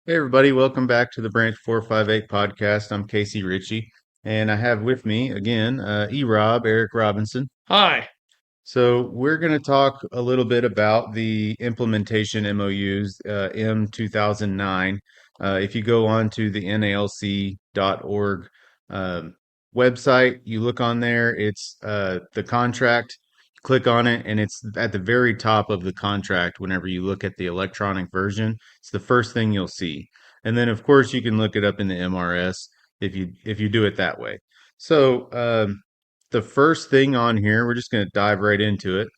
Hey everybody, welcome back to the Branch 458 podcast. I'm Casey Ritchie, and I have with me again Rob, Eric Robinson. Hi. So we're going to talk a little bit about the implementation MOUs M-2009. If you go on to the NALC.org website, you look on there, it's the contract. Click on it, and it's at the very top of the contract. Whenever you look at the electronic version, it's the first thing you'll see. And then, of course, you can look it up in the MRS if you do it that way. So, the first thing on here, we're just going to dive right into it.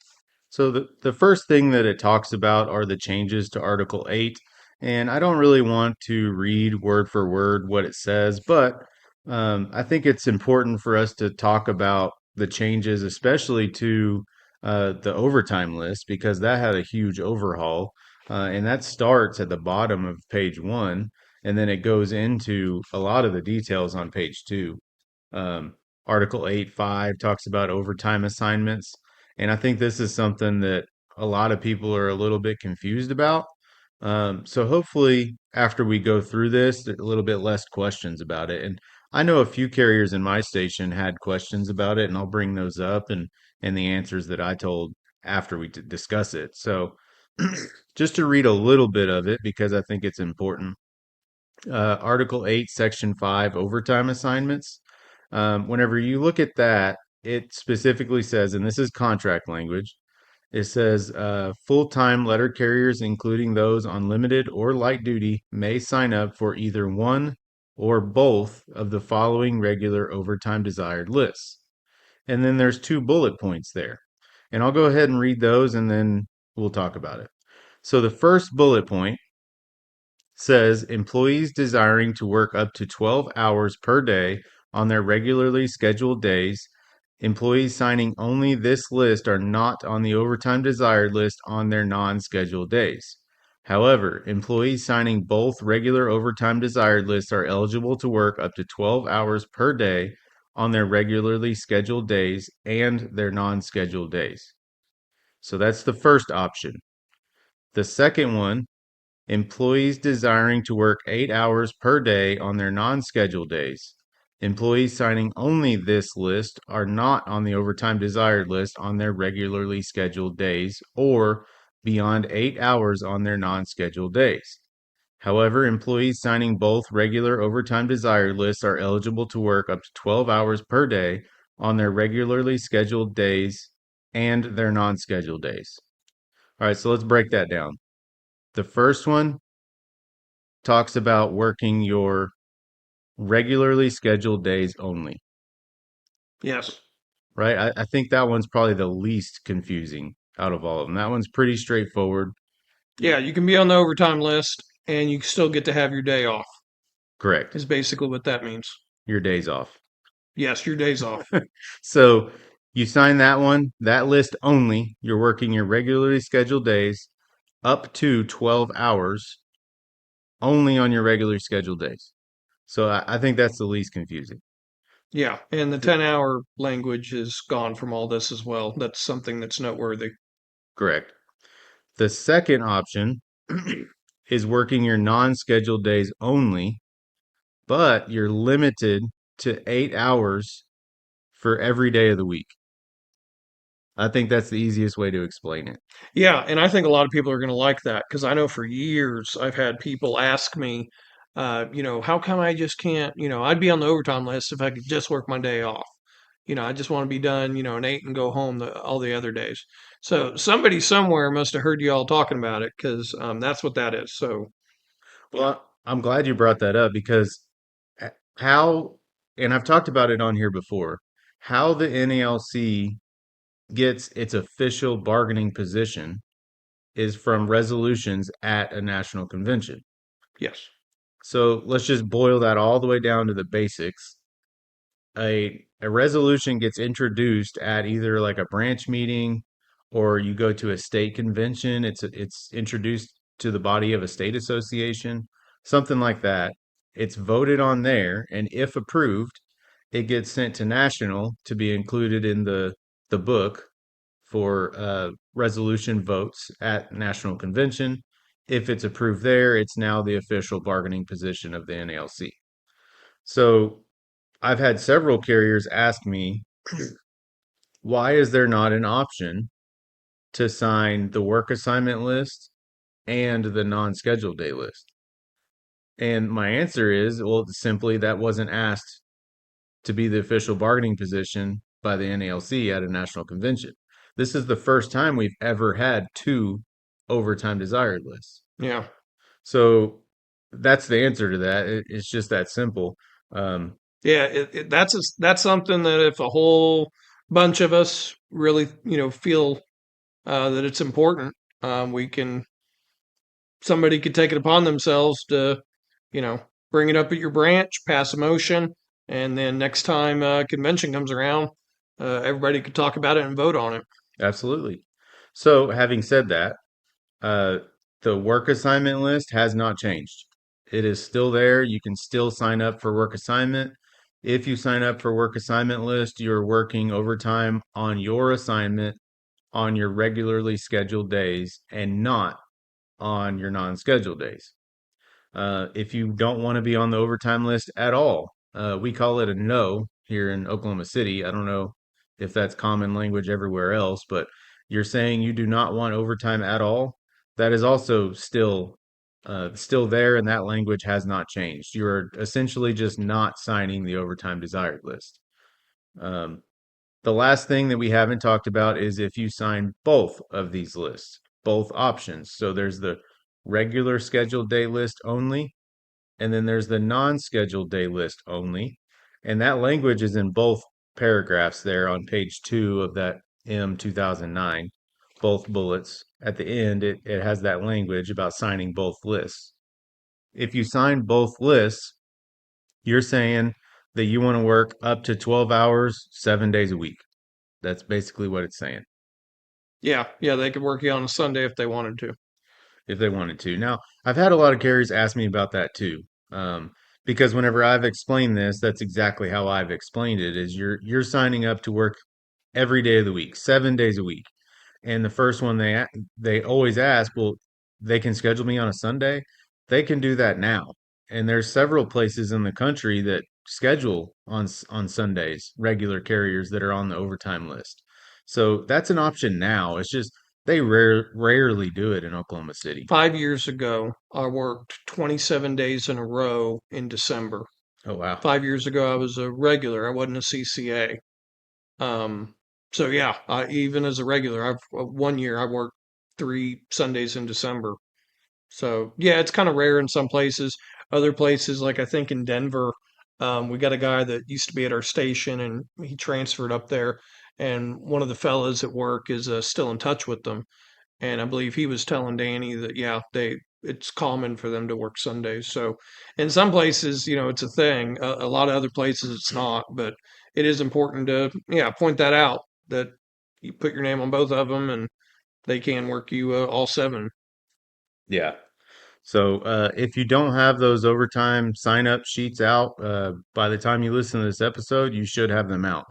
So the first thing that it talks about are the changes to Article 8. And I don't really want to read word for word what it says, but I think it's important for us to talk about the changes, especially to the overtime list, because that had a huge overhaul. And that starts at the bottom of page one, and then it goes into a lot of the details on page two. Um, Article 8.5 talks about overtime assignments. And I think this is something that a lot of people are a little bit confused about. So hopefully, after we go through this, there's a little bit less questions about it. And I know a few carriers in my station had questions about it, and I'll bring those up and the answers that I told after we discuss it. So just to read a little bit of it because I think it's important. Article 8, Section 5, overtime assignments. Whenever you look at that, it specifically says, and this is contract language, it says full time letter carriers, including those on limited or light duty, may sign up for either one or both of the following regular overtime desired lists. And then there's two bullet points there. And I'll go ahead and read those and then we'll talk about it. So the first bullet point says employees desiring to work up to 12 hours per day on their regularly scheduled days. Employees signing only this list are not on the overtime desired list on their non scheduled days. However, employees signing both regular overtime desired lists are eligible to work up to 12 hours per day on their regularly scheduled days and their non scheduled days. So that's the first option. The second one, employees desiring to work 8 hours per day on their non scheduled days. Employees signing only this list are not on the overtime desired list on their regularly scheduled days or beyond 8 hours on their non scheduled days. However, employees signing both regular overtime desired lists are eligible to work up to 12 hours per day on their regularly scheduled days and their non scheduled days. All right, so let's break that down. The first one talks about working your regularly scheduled days only, Yes. right? I think that one's probably the least confusing out of all of them. That one's pretty straightforward. Yeah, you can be on the overtime list and you still get to have your day off, Correct. is basically what that means. Your days off. Yes, your day's off. So you sign that one, that list only. You're working your regularly scheduled days up to 12 hours only on your regularly scheduled days. So I think that's the least confusing. Yeah, and the 10-hour language is gone from all this as well. That's something that's noteworthy. Correct. The second option is working your non scheduled days only, but you're limited to 8 hours for every day of the week. I think that's the easiest way to explain it. Yeah, and I think a lot of people are going to like that because I know for years I've had people ask me, how come I just can't, I'd be on the overtime list if I could just work my day off. I just want to be done, at 8 and go home all the other days. So somebody somewhere must have heard you all talking about it because that's what that is. So Well, I'm glad you brought that up because how, and I've talked about it on here before, how the NALC gets its official bargaining position is from resolutions at a national convention. yes, So let's just boil that all the way down to the basics. A resolution gets introduced at either like a branch meeting or you go to a state convention. It's introduced to the body of a state association, something like that. It's voted on there, and if approved, it gets sent to national to be included in the book for resolution votes at national convention. If it's approved there, it's now the official bargaining position of the NALC. So I've had several carriers ask me, why is there not an option to sign the work assignment list and the non-scheduled day list? And my answer is, well, simply that wasn't asked to be the official bargaining position by the NALC at a national convention. This is the first time we've ever had two overtime desired lists. Yeah. So that's the answer to that. It's just that simple. Um, Yeah, that's something that if a whole bunch of us really, feel that it's important, we can somebody could take it upon themselves to, you know, bring it up at your branch, pass a motion, and then next time convention comes around, everybody could talk about it and vote on it. Absolutely. So having said that, uh, the work assignment list has not changed. It is still there. You can still sign up for work assignment. If you sign up for work assignment list, you're working overtime on your assignment on your regularly scheduled days and not on your non-scheduled days. If you don't want to be on the overtime list at all, we call it a no here in Oklahoma City. I don't know if that's common language everywhere else, but you're saying you do not want overtime at all. That is also still there, and that language has not changed. You're essentially just not signing the overtime desired list. Um, the last thing that we haven't talked about is if you sign both of these lists, both options. So there's the regular scheduled day list only, and then there's the non-scheduled day list only. And that language is in both paragraphs there on page 2 of that M-2009, both bullets. At the end, it has that language about signing both lists. If you sign both lists, you're saying that you want to work up to 12 hours, 7 days a week. That's basically what it's saying, Yeah, yeah, they could work you on a Sunday if they wanted to. if they wanted to. Now, I've had a lot of carriers ask me about that too. Um, because whenever I've explained this, that's exactly how I've explained it is you're signing up to work every day of the week, 7 days a week. And the first one they always ask, well, they can schedule me on a Sunday. They can do that now, and there's several places in the country that schedule on Sundays, regular carriers that are on the overtime list. So that's an option now. It's just they rarely do it in Oklahoma City. 5 years ago, I worked 27 days in a row in December. Oh wow. 5 years ago, I was a regular. I wasn't a CCA. Um, so yeah, even as a regular, I've 1 year I worked 3 Sundays in December. So yeah, it's kind of rare in some places. Other places, like I think in Denver, we got a guy that used to be at our station and he transferred up there. And one of the fellas at work is still in touch with them. And I believe he was telling Danny that yeah, it's common for them to work Sundays. So in some places, it's a thing. A lot of other places it's not, but it is important to point that out that you put your name on both of them and they can work you all seven. Yeah. So if you don't have those overtime sign up sheets out, by the time you listen to this episode, you should have them out.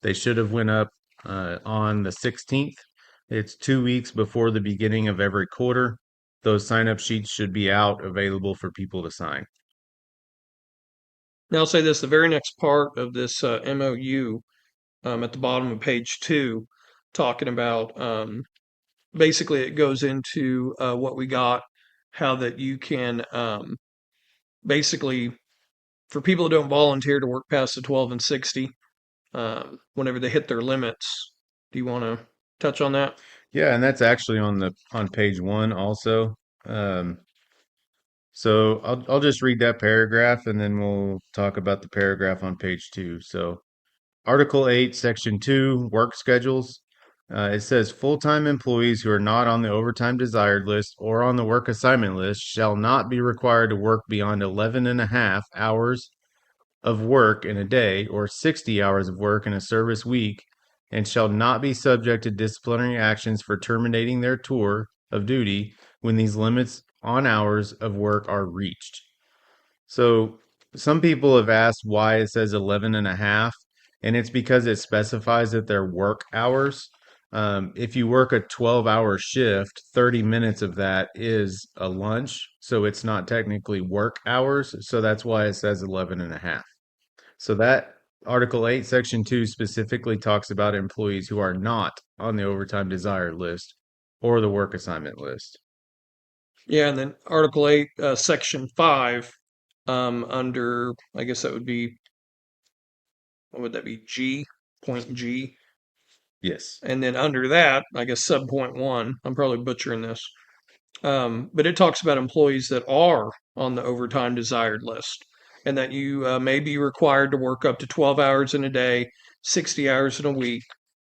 They should have went up on the 16th. It's 2 weeks before the beginning of every quarter. Those sign up sheets should be out available for people to sign. Now I'll say this: the very next part of this MOU, at the bottom of page 2, talking about basically it goes into what we got, how that you can basically for people who don't volunteer to work past the 12 and 60, whenever they hit their limits. Do you want to touch on that? Yeah, and that's actually on page 1 also. Um, so I'll just read that paragraph and then we'll talk about the paragraph on page 2. So Article 8, Section 2, work schedules. It says full-time employees who are not on the overtime desired list or on the work assignment list shall not be required to work beyond 11 and a half hours of work in a day or 60 hours of work in a service week and shall not be subject to disciplinary actions for terminating their tour of duty when these limits on hours of work are reached. So some people have asked why it says 11 and a half, and it's because it specifies that they're work hours. If you work a 12-hour shift, 30 minutes of that is a lunch. So it's not technically work hours. So that's why it says 11 and a half. So that Article 8, Section 2 specifically talks about employees who are not on the overtime desired list or the work assignment list. Yeah, and then Article 8, Section 5, under, I guess that would be, what would that be? G, point G. Yes. And then under that, I guess sub point 1, I'm probably butchering this. But it talks about employees that are on the overtime desired list and that you may be required to work up to 12 hours in a day, 60 hours in a week.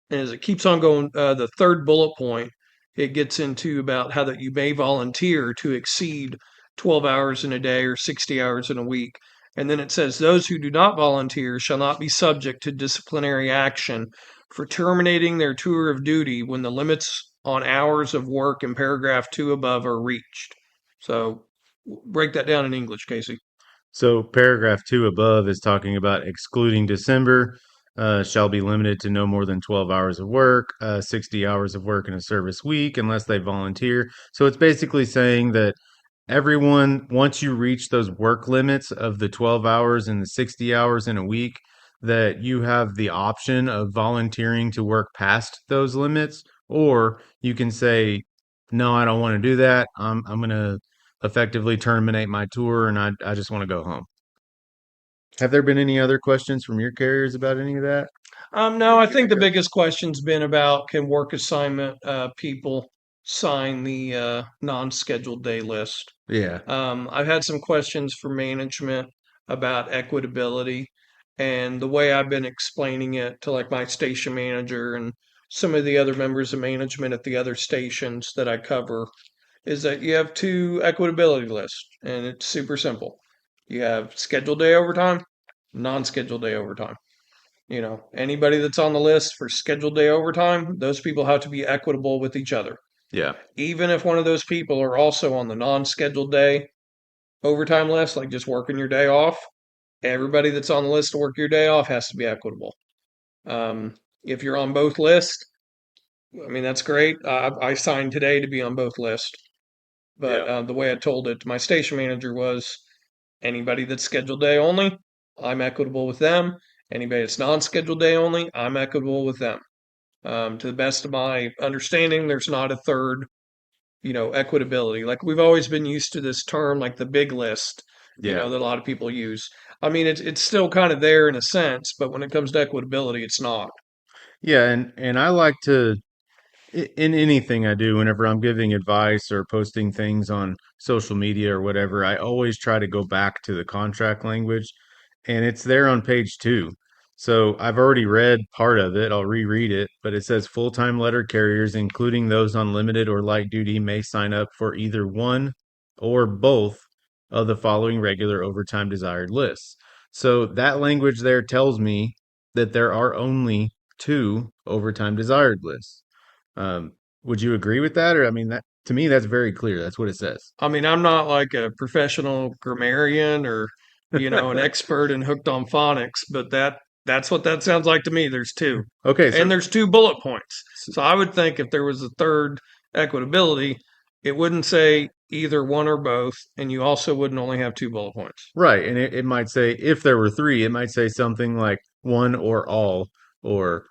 And as it keeps on going, the third bullet point, it gets into about how that you may volunteer to exceed 12 hours in a day or 60 hours in a week. And then it says, those who do not volunteer shall not be subject to disciplinary action for terminating their tour of duty when the limits on hours of work in paragraph 2 above are reached. So break that down in English, Casey. So paragraph 2 above is talking about excluding December, shall be limited to no more than 12 hours of work, 60 hours of work in a service week, unless they volunteer. So it's basically saying that everyone, once you reach those work limits of the 12 hours and the 60 hours in a week, that you have the option of volunteering to work past those limits, or you can say, no, I don't want to do that. I'm going to effectively terminate my tour and I just want to go home. Have there been any other questions from your carriers about any of that? No, I think the biggest question's been about can work assignment people sign the non-scheduled day list. Yeah. I've had some questions for management about equitability, and the way I've been explaining it to like my station manager and some of the other members of management at the other stations that I cover is that you have two equitability lists, and it's super simple. You have scheduled day overtime, non-scheduled day overtime. Anybody that's on the list for scheduled day overtime, those people have to be equitable with each other. Yeah. Even if one of those people are also on the non scheduled day overtime list, like just working your day off, everybody that's on the list to work your day off has to be equitable. If you're on both lists, I mean, that's great. I signed today to be on both lists. But Yeah. the way I told it to my station manager was anybody that's scheduled day only, I'm equitable with them. Anybody that's non scheduled day only, I'm equitable with them. To the best of my understanding, there's not a third, equitability. Like we've always been used to this term, like the big list, Yeah. that a lot of people use. I mean, it's still kind of there in a sense, but when it comes to equitability, it's not. Yeah, and I like to in anything I do, whenever I'm giving advice or posting things on social media or whatever, I always try to go back to the contract language, and it's there on page 2. So I've already read part of it. I'll reread it, but it says full-time letter carriers, including those on limited or light duty, may sign up for either one or both of the following regular overtime desired lists. So that language there tells me that there are only two overtime desired lists. Would you agree with that? Or, I mean, that to me, that's very clear. That's what it says. I mean, I'm not like a professional grammarian or, an expert and hooked on phonics, but that's what that sounds like to me. There's two. Okay, And so, there's two bullet points. so So I would think if there was a third equitability, it wouldn't say either one or both, and you also wouldn't only have two bullet points. right, and it might say if there were three, it might say something like one or all, or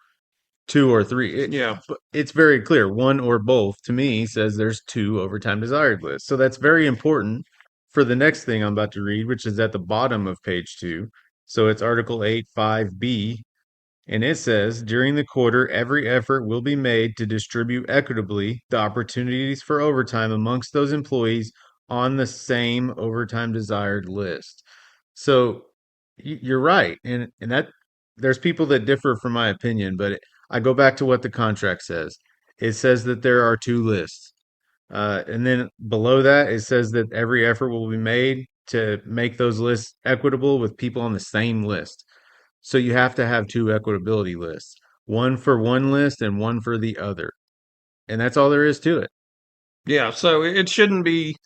two or three. Yeah. But it's very clear. One or both to me says there's two overtime desired lists. So that's very important for the next thing I'm about to read, which is at the bottom of page 2. So it's Article 8, 5B. And it says, during the quarter, every effort will be made to distribute equitably the opportunities for overtime amongst those employees on the same overtime desired list. So you're right. And that there's people that differ from my opinion, but I go back to what the contract says. It says that there are two lists. And then below that, it says that every effort will be made to make those lists equitable with people on the same list. So you have to have two equitability lists, one for one list and one for the other. And that's all there is to it. Yeah. So it shouldn't be.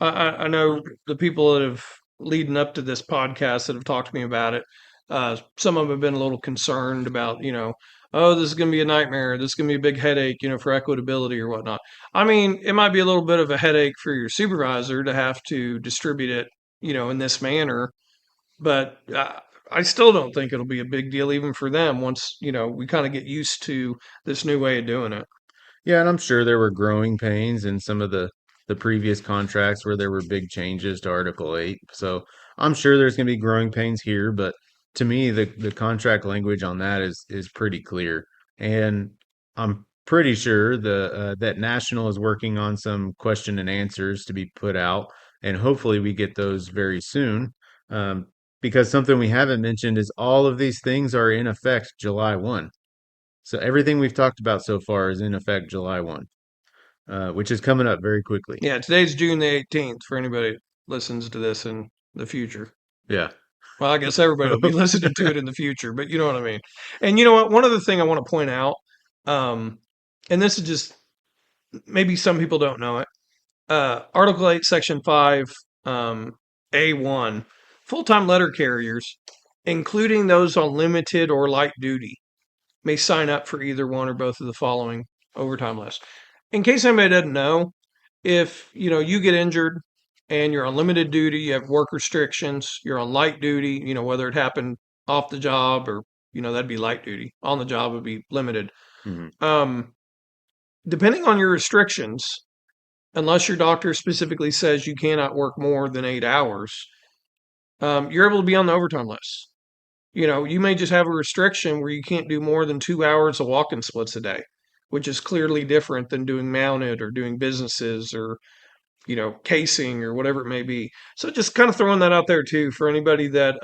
I know the people that have leading up to this podcast that have talked to me about it. Some of them have been a little concerned about, oh, this is going to be a nightmare. This is going to be a big headache, for equitability or whatnot. I mean, it might be a little bit of a headache for your supervisor to have to distribute it, in this manner, but I still don't think it'll be a big deal even for them once, we kind of get used to this new way of doing it. Yeah, and I'm sure there were growing pains in some of the previous contracts where there were big changes to Article 8. So I'm sure there's going to be growing pains here, but to me, the contract language on that is pretty clear, and I'm pretty sure the that National is working on some question and answers to be put out, and hopefully we get those very soon. Um, because something we haven't mentioned is all of these things are in effect July 1. So everything we've talked about so far is in effect July 1, which is coming up very quickly. Yeah, today's June the 18th for anybody that listens to this in the future. Yeah. Well, I guess everybody will be listening to it in the future, but you know what I mean. And you know what? One other thing I want to point out, um, and this is just maybe some people don't know it. Article 8, Section 5, A1, full time letter carriers, including those on limited or light duty, may sign up for either one or both of the following overtime lists. In case anybody doesn't know, if you get injured and you're on limited duty, you have work restrictions, you're on light duty, whether it happened off the job or that'd be light duty. On the job would be limited. Mhm. Um, Depending on your restrictions, unless your doctor specifically says you cannot work more than 8 hours, you're able to be on the overtime list. You may just have a restriction where you can't do more than 2 hours of walking splits a day, which is clearly different than doing mounted or doing businesses or casing or whatever it may be. So just kind of throwing that out there too for anybody that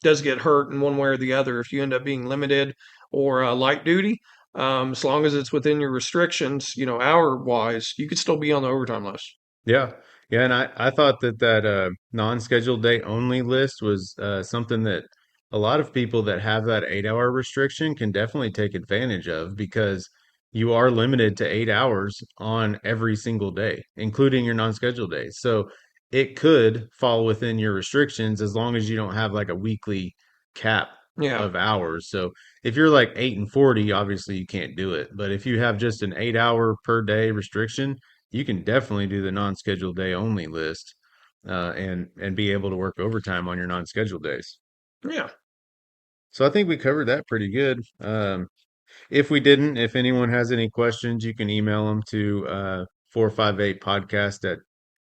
does get hurt in one way or the other. If you end up being limited or light duty, as long as it's within your restrictions, hour wise, you could still be on the overtime list. Yeah. Yeah. And I thought that non-scheduled day only list was something that a lot of people that have that 8 hour restriction can definitely take advantage of because you are limited to 8 hours on every single day, including your non-scheduled days. So it could fall within your restrictions as long as you don't have like a weekly cap Yeah. of hours. So if you're like 8 and 40, obviously you can't do it. But if you have just an 8 hour per day restriction, you can definitely do the non-scheduled day only list, and be able to work overtime on your non-scheduled days. Yeah. So I think we covered that pretty good. If we didn't, if anyone has any questions, you can email them to 458podcast at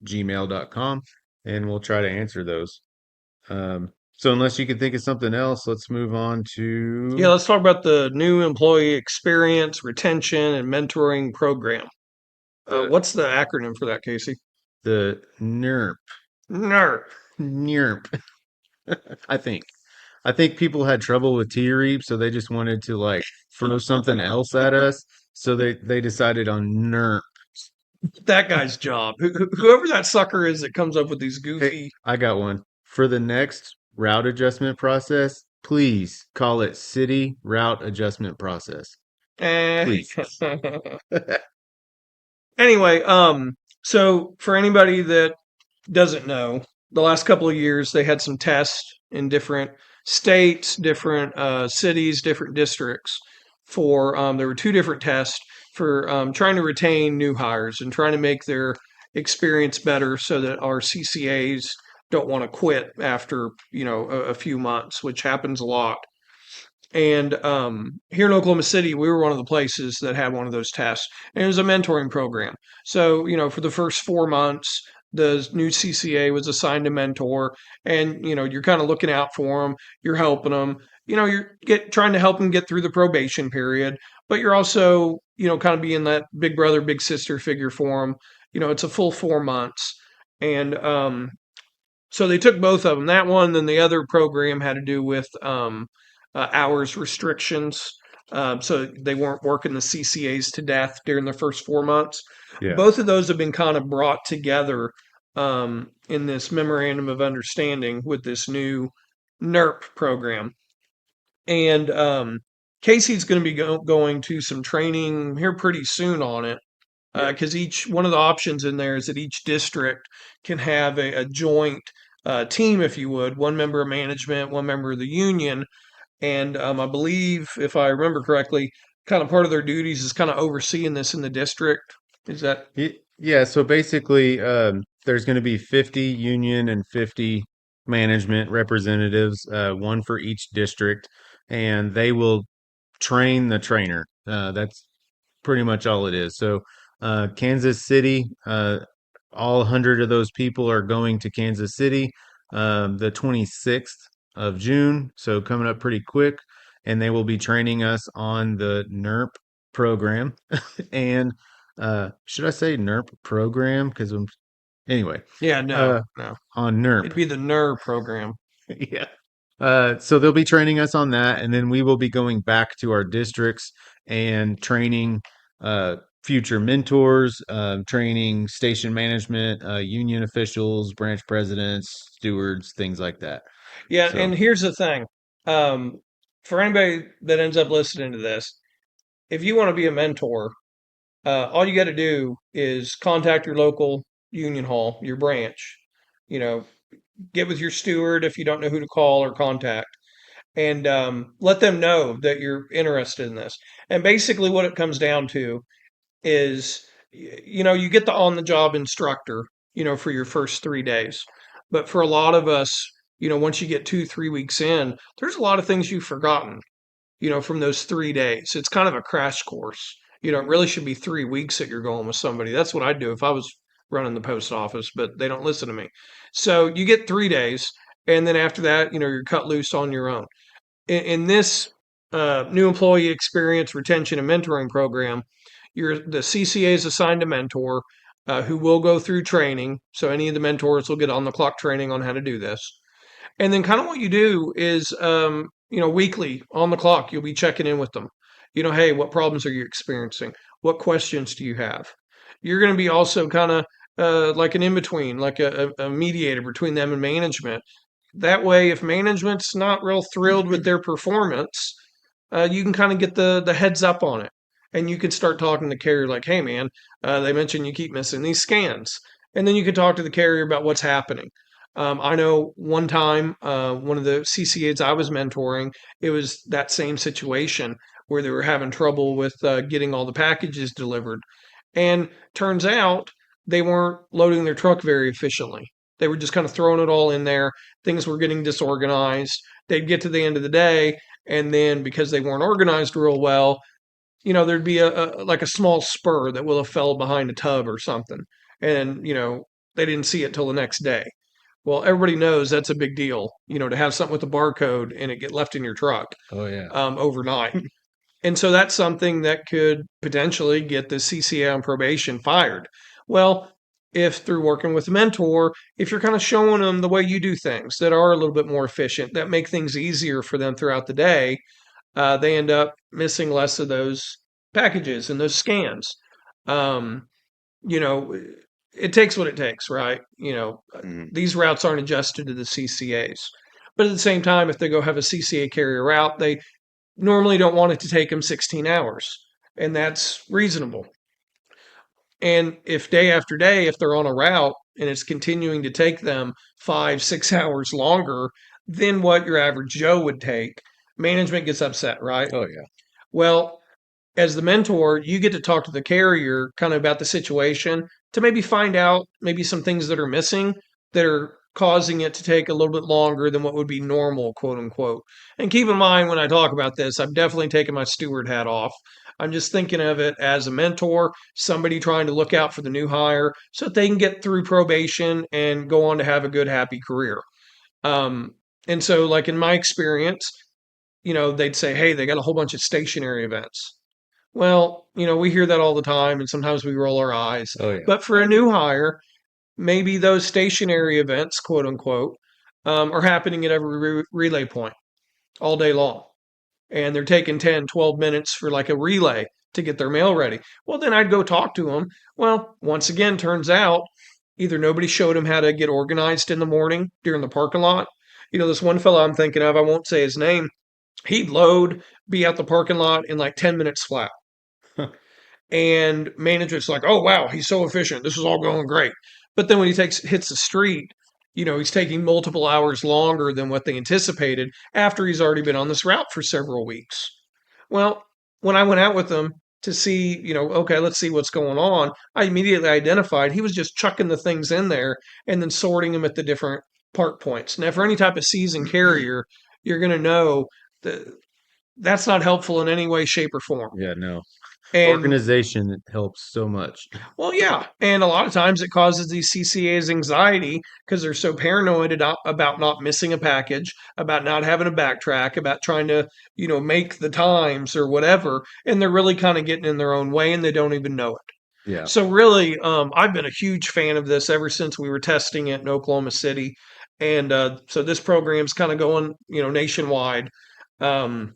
gmail.com, and we'll try to answer those. So unless you can think of something else, let's move on Yeah. to Let's talk about the new employee experience, retention, and mentoring program. the What's the acronym for that, Casey? the NERP. NERP. NERP. I think. I think people had trouble with T-Reap, so they just wanted to like throw something else at us. So they decided on NERP. That guy's job. Whoever that sucker is that comes up with these Hey, goofy. I got one. For the next route adjustment process, please call it city route adjustment process. Eh. Please. Anyway, so for anybody that doesn't know, the last couple of years they had some tests in different states, different cities, different districts. For there were two different tests for trying to retain new hires and trying to make their experience better, so that our CCAs don't want to quit after a few months, which happens a lot. And here in Oklahoma City, we were one of the places that had one of those tests. And it was a mentoring program. So, for the first 4 months, the new CCA was assigned a mentor, and you're kind of looking out for them, you're helping them, you're trying to help them get through the probation period, but you're also kind of being that big brother, big sister figure for them. It's a full 4 months, and so they took both of them. That one, then the other program had to do with hours restrictions. So they weren't working the CCAs to death during the first 4 months. Yeah. Both of those have been kind of brought together in this memorandum of understanding with this new NERP program. And Casey's going to be going to some training here pretty soon on it, Yeah. because each one of the options in there is that each district can have a joint team, if you would, one member of management, one member of the union, And I believe, if I remember correctly, kind of part of their duties is kind of overseeing this in the district. Is that? Yeah, so basically, there's going to be 50 union and 50 management representatives, one for each district, and they will train the trainer. That's pretty much all it is. So, Kansas City, all 100 of those people are going to Kansas City, the 26th of June. So, coming up pretty quick, and they will be training us on the NERP program. And should I say NERP program? Because anyway, Yeah, no, uh, no. on NERP. It'd be the NER program. Yeah. So they'll be training us on that, and then we will be going back to our districts and training future mentors, training station management, union officials, branch presidents, stewards, things like that. Yeah, So, and here's the thing. Um, for anybody that ends up listening to this, if you want to be a mentor, all you got to do is contact your local union hall, your branch. You know, get with your steward if you don't know who to call or contact, and let them know that you're interested in this. And basically, what it comes down to is, you get the on the job instructor, for your first 3 days. But for a lot of us, once you get 2, 3 weeks in, there's a lot of things you've forgotten, from those 3 days. It's kind of a crash course. It really should be 3 weeks that you're going with somebody. That's what I'd do if I was running the post office, but they don't listen to me. So you get 3 days, and then after that, you're cut loose on your own. In this new employee experience retention and mentoring program, the CCA is assigned a mentor who will go through training. So any of the mentors will get on the clock training on how to do this. And then kind of what you do is, weekly on the clock, you'll be checking in with them. Hey, what problems are you experiencing? What questions do you have? You're going to be also kind of like an in between, like a mediator between them and management. That way, if management's not real thrilled with their performance, you can kind of get the heads up on it, and you could start talking to the carrier like, "Hey, man, they mentioned you keep missing these scans," and then you could talk to the carrier about what's happening. I know one time, one of the CCAs I was mentoring, it was that same situation where they were having trouble with getting all the packages delivered. And turns out they weren't loading their truck very efficiently. They were just kind of throwing it all in there. Things were getting disorganized. They'd get to the end of the day, and then because they weren't organized real well, there'd be like a small spur that will have fell behind a tub or something. And, they didn't see it till the next day. Well, everybody knows that's a big deal, to have something with a barcode and it get left in your truck oh yeah. overnight. And so that's something that could potentially get the CCA on probation fired. Well, if through working with a mentor, if you're kind of showing them the way you do things that are a little bit more efficient, that make things easier for them throughout the day, they end up missing less of those packages and those scans. Um, you know, it takes what it takes, right? Mhm. These routes aren't adjusted to the CCAs. But at the same time, if they go have a CCA carrier route, they normally don't want it to take them 16 hours. And that's reasonable. And if day after day, if they're on a route and it's continuing to take them 5, 6 hours longer than what your average Joe would take, management gets upset, right? Oh yeah. Well, as the mentor, you get to talk to the carrier kind of about the situation to maybe find out maybe some things that are missing that are causing it to take a little bit longer than what would be normal, quote unquote. And keep in mind when I talk about this, I'm definitely taking my steward hat off. I'm just thinking of it as a mentor, somebody trying to look out for the new hire so that they can get through probation and go on to have a good, happy career. Um, and so, like in my experience, they'd say, hey, they got a whole bunch of stationary events. Well, we hear that all the time, and sometimes we roll our eyes. Oh yeah. But for a new hire, maybe those stationary events, quote unquote, are happening at every relay point all day long. And they're taking 10, 12 minutes for like a relay to get their mail ready. Well, then I'd go talk to them. Well, once again, turns out either nobody showed them how to get organized in the morning during the parking lot. This one fellow I'm thinking of, I won't say his name, he'd load, be out the parking lot in like 10 minutes flat. And management's like, oh wow, he's so efficient. This is all going great. But then when he hits the street, He's taking multiple hours longer than what they anticipated after he's already been on this route for several weeks. Well, when I went out with him to see, okay, let's see what's going on, I immediately identified he was just chucking the things in there and then sorting them at the different part points. Now, for any type of seasoned carrier, you're going to know that that's not helpful in any way, shape, or form. Yeah, no. And Organization helps so much. well, yeah. And a lot of times it causes these CCAs anxiety because they're so paranoid about not missing a package, about not having a backtrack, about trying to, make the times or whatever. And they're really kind of getting in their own way and they don't even know it. Yeah. So, really, I've been a huge fan of this ever since we were testing it in Oklahoma City. And so this program's kind of going, nationwide. Um,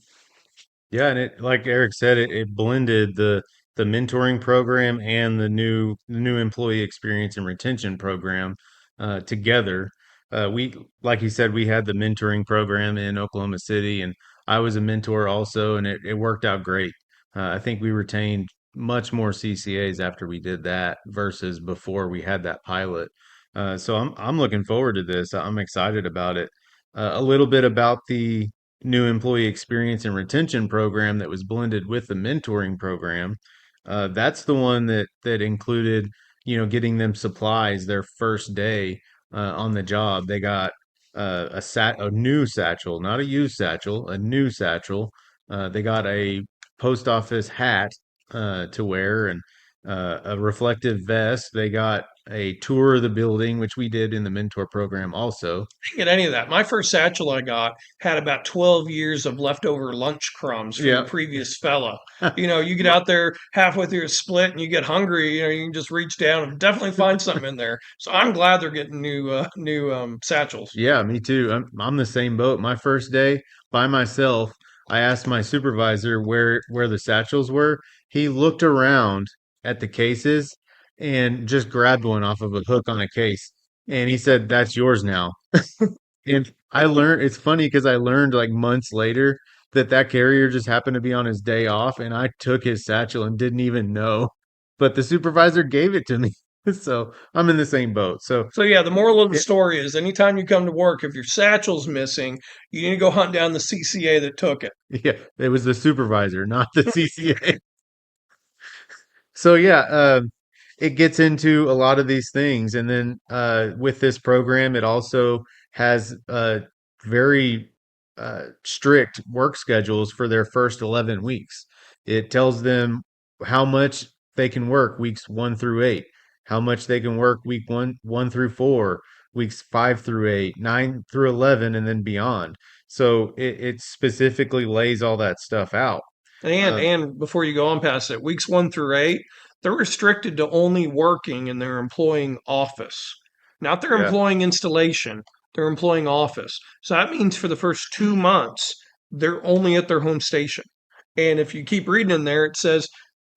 Yeah, and it like Eric said, it blended the mentoring program and the new employee experience and retention program together. We like he said, we had the mentoring program in Oklahoma City, and I was a mentor also, and it worked out great. I think we retained much more CCAs after we did that versus before we had that pilot. So I'm looking forward to this. I'm excited about it. A little bit about the new employee experience and retention program that was blended with the mentoring program. That's the one that included, getting them supplies their first day on the job. They got a new satchel, not a used satchel, a new satchel. They got a post office hat to wear and a reflective vest. They got a tour of the building, which we did in the mentor program also. Get any of that. My first satchel I got had about 12 years of leftover lunch crumbs from the Yeah. previous fella. You get out there halfway through a split and you get hungry, you can just reach down and definitely find something in there. So I'm glad they're getting new satchels. Yeah, me too. I'm the same boat. My first day by myself, I asked my supervisor where the satchels were. He looked around at the cases and just grabbed one off of a hook on a case. And he said, "That's yours now." And I learned it's funny because I learned like months later that carrier just happened to be on his day off and I took his satchel and didn't even know. But the supervisor gave it to me. So I'm in the same boat. So So yeah, the moral of the it, story is anytime you come to work, if your satchel's missing, you need to go hunt down the CCA that took it. yeah, it was the supervisor, not the CCA. So yeah, it gets into a lot of these things, and then with this program, it also has very strict work schedules for their first 11 weeks. It tells them how much they can work weeks 1 through 8, how much they can work week 1 through 4, weeks 5 through 8, 9 through 11, and then beyond. So it specifically lays all that stuff out. And Um, and before you go on past it, weeks 1 through 8, they're restricted to only working in their employing office, not their yeah. employing installation, their employing office. So that means for the first 2 months, they're only at their home station. And if you keep reading in there, it says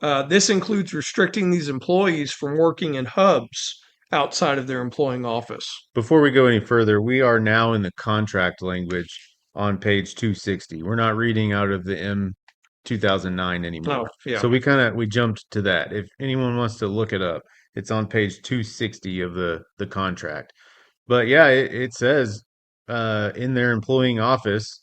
this includes restricting these employees from working in hubs outside of their employing office. Before we go any further, we are now in the contract language on page 260. We're not reading out of the M 2009 Oh, anymore. yeah. So we jumped to that. If anyone wants to look it up, it's on page 260 of the contract. But yeah, it says in their employing office,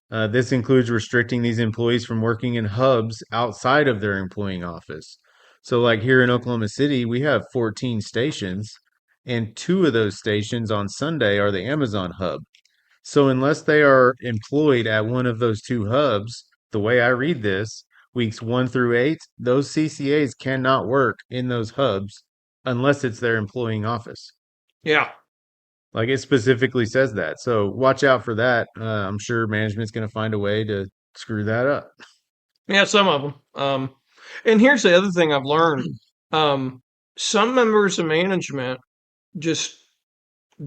this includes restricting these employees from working in hubs outside of their employing office. So, like here in Oklahoma City, we have 14 stations, and two of those stations on Sunday are the Amazon hub. So, unless they are employed at one of those two hubs, the way I read this, weeks 1 through 8, those CCAs cannot work in those hubs unless it's their employing office. Yeah. Like it specifically says that. So watch out for that. I'm sure management's going to find a way to screw that up. Yeah, some of them. And here's the other thing I've learned. Um, some members of management just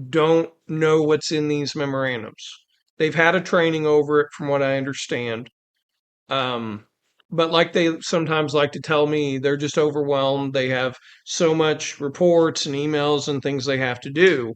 don't know what's in these memorandums. They've had a training over it, from what I understand. Um, but like they sometimes like to tell me, they're just overwhelmed. They have so much reports and emails and things they have to do.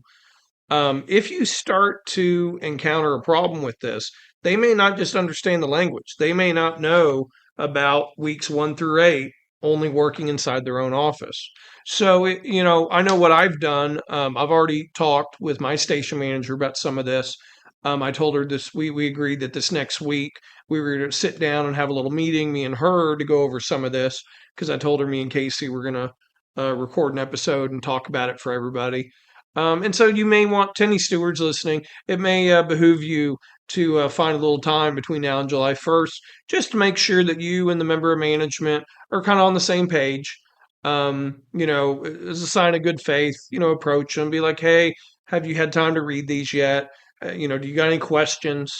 If you start to encounter a problem with this, they may not just understand the language. They may not know about weeks 1 through 8 only working inside their own office. So, I know what I've done. I've already talked with my station manager about some of this. I told her this, we agreed that this next week we were going to sit down and have a little meeting, me and her, to go over some of this because I told her me and Casey were going to record an episode and talk about it for everybody. And so you may want, to any stewards listening, it may behoove you to find a little time between now and July 1st just to make sure that you and the member of management are kind of on the same page. As a sign of good faith, approach them, be like, hey, have you had time to read these yet? Do you got any questions?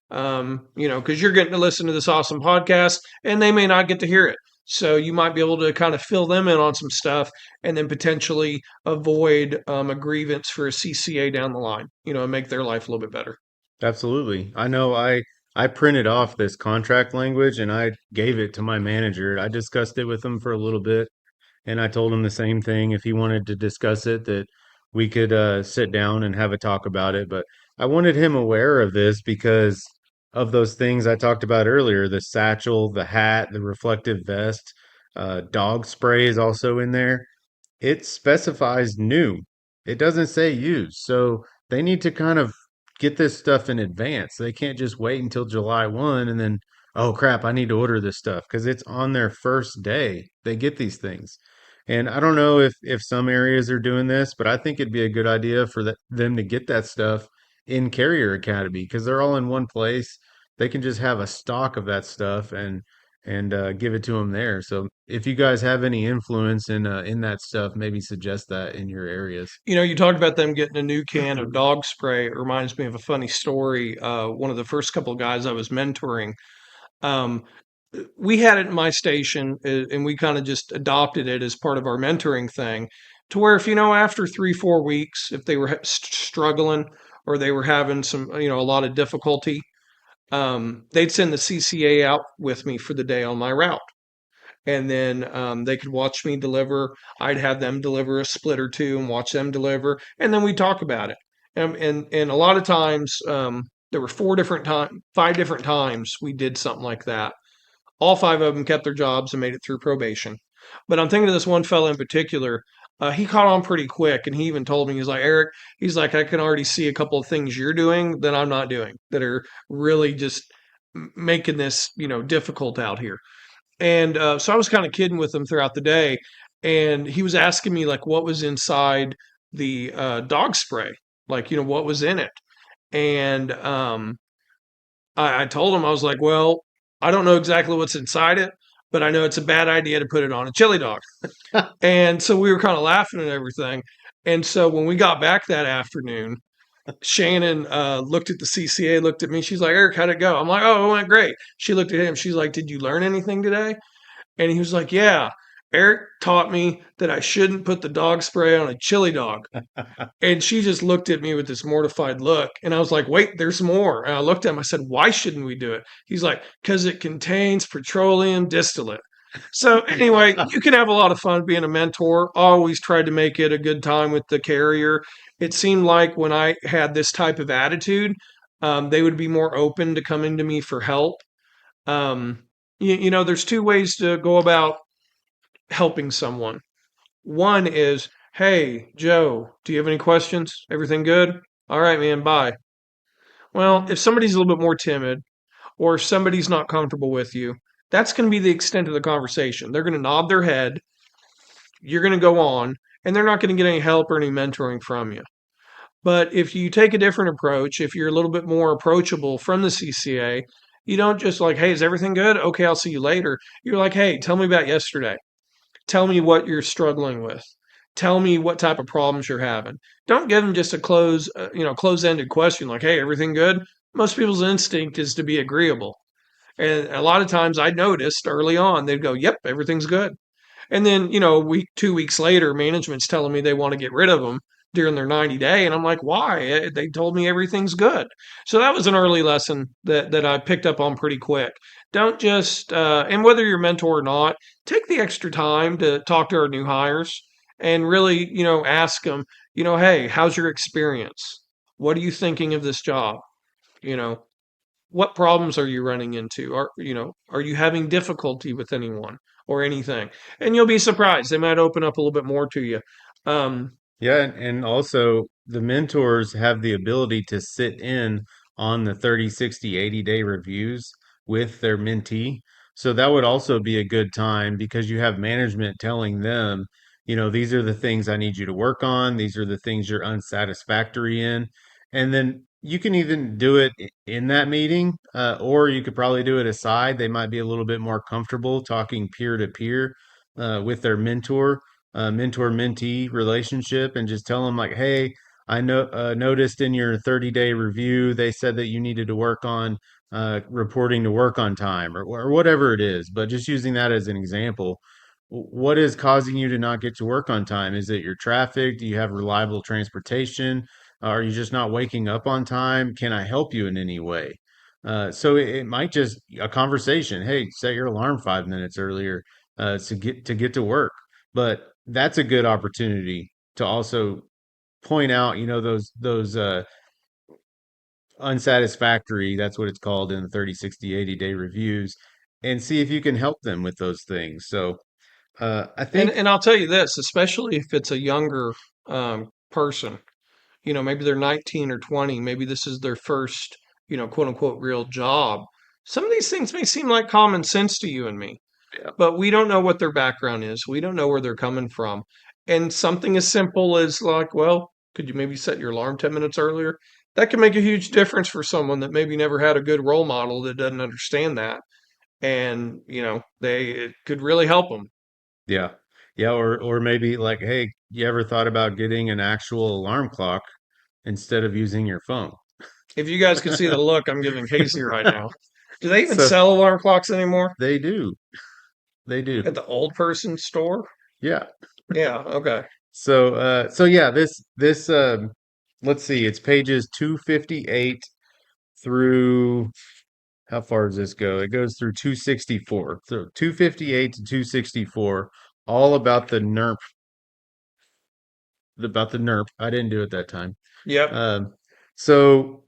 Because you're getting to listen to this awesome podcast and they may not get to hear it. So you might be able to kind of fill them in on some stuff and then potentially avoid a grievance for a CCA down the line, and make their life a little bit better. Absolutely. I know I printed off this contract language and I gave it to my manager. I discussed it with him for a little bit and I told him the same thing if he wanted to discuss it that we could sit down and have a talk about it. But I wanted him aware of this because of those things I talked about earlier, the satchel, the hat, the reflective vest, dog spray is also in there. It specifies new. It doesn't say used. So they need to kind of get this stuff in advance. They can't just wait until July 1 and then, oh crap, I need to order this stuff because it's on their first day. They get these things. And I don't know if some areas are doing this, but I think it'd be a good idea for them to get that stuff in Carrier Academy because they're all in one place. They can just have a stock of that stuff and give it to them there. So if you guys have any influence in that stuff, maybe suggest that in your areas. You talked about them getting a new can of dog spray. It reminds me of a funny story. One of the first couple of guys I was mentoring, um, we had it in my station, and we kind of just adopted it as part of our mentoring thing. To where, if after 3-4 weeks, if they were struggling or they were having some, a lot of difficulty, they'd send the CCA out with me for the day on my route. And then they could watch me deliver. I'd have them deliver a split or two and watch them deliver, and then we talk about it. And a lot of times, there were 5 different times we did something like that. All 5 of them kept their jobs and made it through probation. But I'm thinking of this one fellow in particular. He caught on pretty quick, and he even told me, he's like, Eric, he's like, I can already see a couple of things you're doing that I'm not doing that are really just making this, difficult out here. And so I was kind of kidding with him throughout the day, and he was asking me like what was inside the dog spray, like what was in it. And I told him, I was like, well, I don't know exactly what's inside it, but I know it's a bad idea to put it on a chili dog. And so we were kind of laughing and everything. And so when we got back that afternoon, Shannon looked at the CCA, looked at me. She's like, Eric, how'd it go? I'm like, oh, it went great. She looked at him. She's like, did you learn anything today? And he was like, yeah, Eric taught me that I shouldn't put the dog spray on a chili dog. And she just looked at me with this mortified look. And I was like, wait, there's more. And I looked at him. I said, why shouldn't we do it? He's like, because it contains petroleum distillate. So anyway, you can have a lot of fun being a mentor. I always tried to make it a good time with the carrier. It seemed like when I had this type of attitude, they would be more open to coming to me for help. Um, there's 2 ways to go about helping someone. One is, hey, Joe, do you have any questions? Everything good? All right, man, bye. Well, if somebody's a little bit more timid or if somebody's not comfortable with you, that's going to be the extent of the conversation. They're going to nod their head, you're going to go on, and they're not going to get any help or any mentoring from you. But if you take a different approach, if you're a little bit more approachable from the CCA, you don't just like, hey, is everything good? Okay, I'll see you later. You're like, hey, tell me about yesterday. Tell me what you're struggling with. Tell me what type of problems you're having. Don't give them just a close-ended question like, hey, everything good? Most people's instinct is to be agreeable. And a lot of times I noticed early on, they'd go, yep, everything's good. And then, 2 weeks later, management's telling me they want to get rid of them during their 90-day. And I'm like, why? They told me everything's good. So that was an early lesson that I picked up on pretty quick. Don't just, and whether you're a mentor or not, take the extra time to talk to our new hires and really, ask them, hey, how's your experience? What are you thinking of this job? You know, what problems are you running into? Are you having difficulty with anyone? or anything. And you'll be surprised. They might open up a little bit more to you. Um, Yeah, and also the mentors have the ability to sit in on the 30, 60, 80-day reviews with their mentee. So that would also be a good time because you have management telling them, these are the things I need you to work on. These are the things you're unsatisfactory in. And then you can even do it in that meeting, or you could probably do it aside. They might be a little bit more comfortable talking peer to peer with their mentor mentee relationship and just tell them like, hey, I know noticed in your 30-day review they said that you needed to work on reporting to work on time or whatever it is. But just using that as an example, what is causing you to not get to work on time? Is it your traffic? Do you have reliable transportation? Are you just not waking up on time? Can I help you in any way? So it might just a conversation. Hey, set your alarm 5 minutes earlier to get to work. But that's a good opportunity to also point out, those unsatisfactory, that's what it's called in the 30, 60, 80-day reviews, and see if you can help them with those things. So I and think, and I'll tell you this, especially if it's a younger person, maybe they're 19 or 20, maybe this is their first, quote unquote, real job. Some of these things may seem like common sense to you and me, yeah, but we don't know what their background is. We don't know where they're coming from. And something as simple as like, well, could you maybe set your alarm 10 minutes earlier? That can make a huge difference for someone that maybe never had a good role model that doesn't understand that. And, it could really help them. yeah, yeah, or maybe like, hey, you ever thought about getting an actual alarm clock instead of using your phone? If you guys could see the look I'm giving Casey right now. Do they even So sell alarm clocks anymore they do, they at do, the old person store? yeah. Yeah, okay. So yeah, this let's see, it's pages 258 through, how far does this go? It goes through 264. So 258 to 264, all about the NERP. I didn't do it that time. Yep. Um, so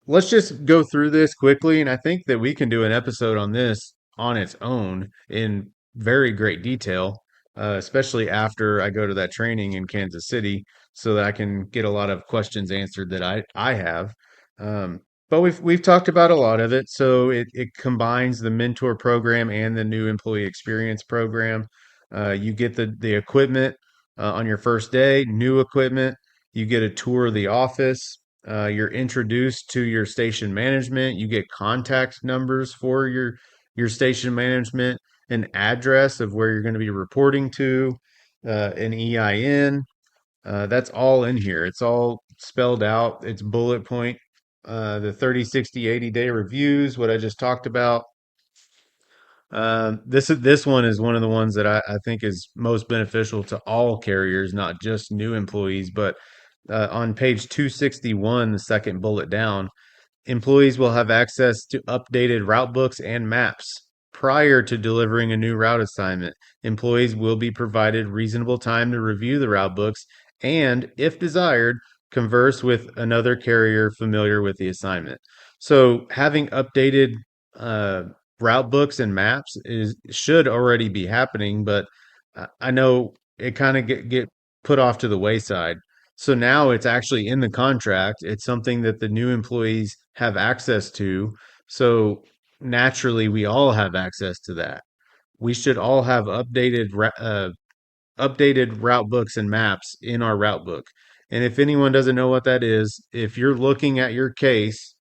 let's just go through this quickly, and I think that we can do an episode on this on its own in very great detail, especially after I go to that training in Kansas City, so that I can get a lot of questions answered that I have. Um, but we've talked about a lot of it, so it combines the mentor program and the new employee experience program. You get the equipment on your first day, new equipment. You get a tour of the office. You're introduced to your station management. You get contact numbers for your station management, an address of where you're going to be reporting to, an EIN. That's all in here. It's all spelled out. It's bullet point. The 30, 60, 80-day reviews, what I just talked about. This one is one of the ones that I think is most beneficial to all carriers, not just new employees. But on page 261, the second bullet down, employees will have access to updated route books and maps prior to delivering a new route assignment. Employees will be provided reasonable time to review the route books and, if desired, converse with another carrier familiar with the assignment. So having updated uh, route books and maps is should already be happening, but I know it kind of get put off to the wayside. So now it's actually in the contract. It's something that the new employees have access to. So naturally, we all have access to that. We should all have updated route books and maps in our route book. And if anyone doesn't know what that is, if you're looking at your case,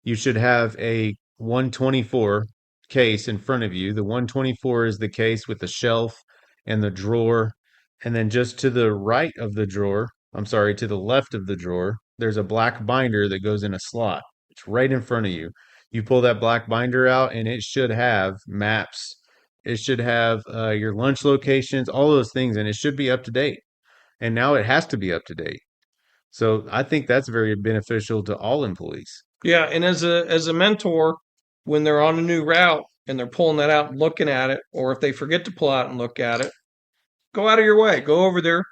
you should have a 124 case in front of you. The 124 is the case with the shelf and the drawer. And then just to the right of the drawer, I'm sorry, to the left of the drawer, there's a black binder that goes in a slot. It's right in front of you. You pull that black binder out, and it should have maps. It should have your lunch locations, all those things, and it should be up to date. And now it has to be up to date. So I think that's very beneficial to all employees. Yeah, and as a mentor, when they're on a new route and they're pulling that out and looking at it, or if they forget to pull out and look at it, go out of your way. Go over there,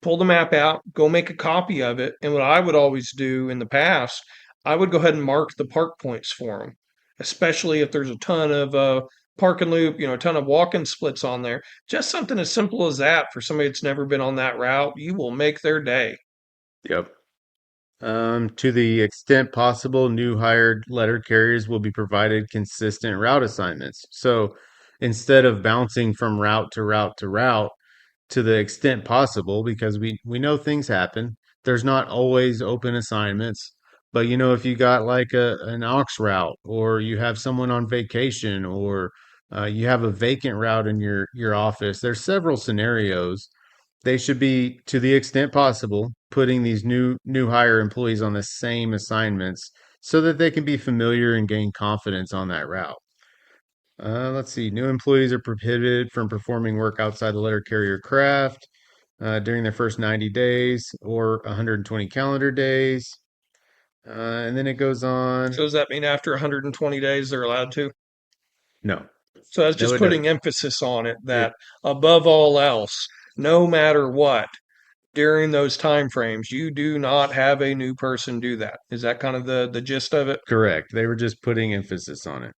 pull the map out, go make a copy of it. And what I would always do in the past, I would go ahead and mark the park points for them, especially if there's a ton of park and loop, a ton of walk-in splits on there. Just something as simple as that for somebody that's never been on that route, you will make their day. Yep. To the extent possible, new hired letter carriers will be provided consistent route assignments. So instead of bouncing from route to route to route, to the extent possible, because we know things happen, there's not always open assignments. But if you got like an aux route, or you have someone on vacation, or you have a vacant route in your office, there's several scenarios. They should be, to the extent possible, putting these new hire employees on the same assignments so that they can be familiar and gain confidence on that route. Let's see. New employees are prohibited from performing work outside the letter carrier craft during their first 90 days or 120 calendar days. And then it goes on. So does that mean after 120 days they're allowed to? No, So that's no, just it doesn't. putting emphasis on it It, that above all else, no matter what, during those time frames, you do not have a new person do that. Is that kind of the gist of it? correct. They were just putting emphasis on it.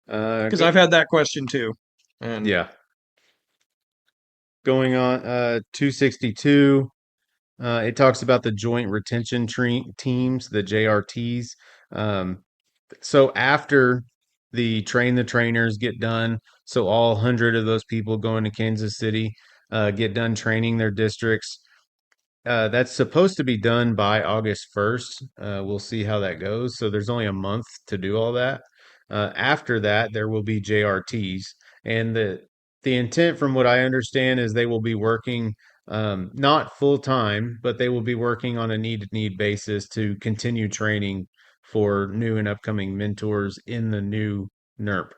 Because I've had that question too. And Yeah. Going on, 262. It talks about the joint retention teams, the JRTs. Um, so after the train the trainers get done, so all 100 of those people going to Kansas City get done training their districts. That's supposed to be done by August 1st. We'll see how that goes. So there's only a month to do all that. After that, there will be JRTs, and the intent, from what I understand, is they will be working not full time, but they will be working on a need to need basis to continue training for new and upcoming mentors in the new NERP.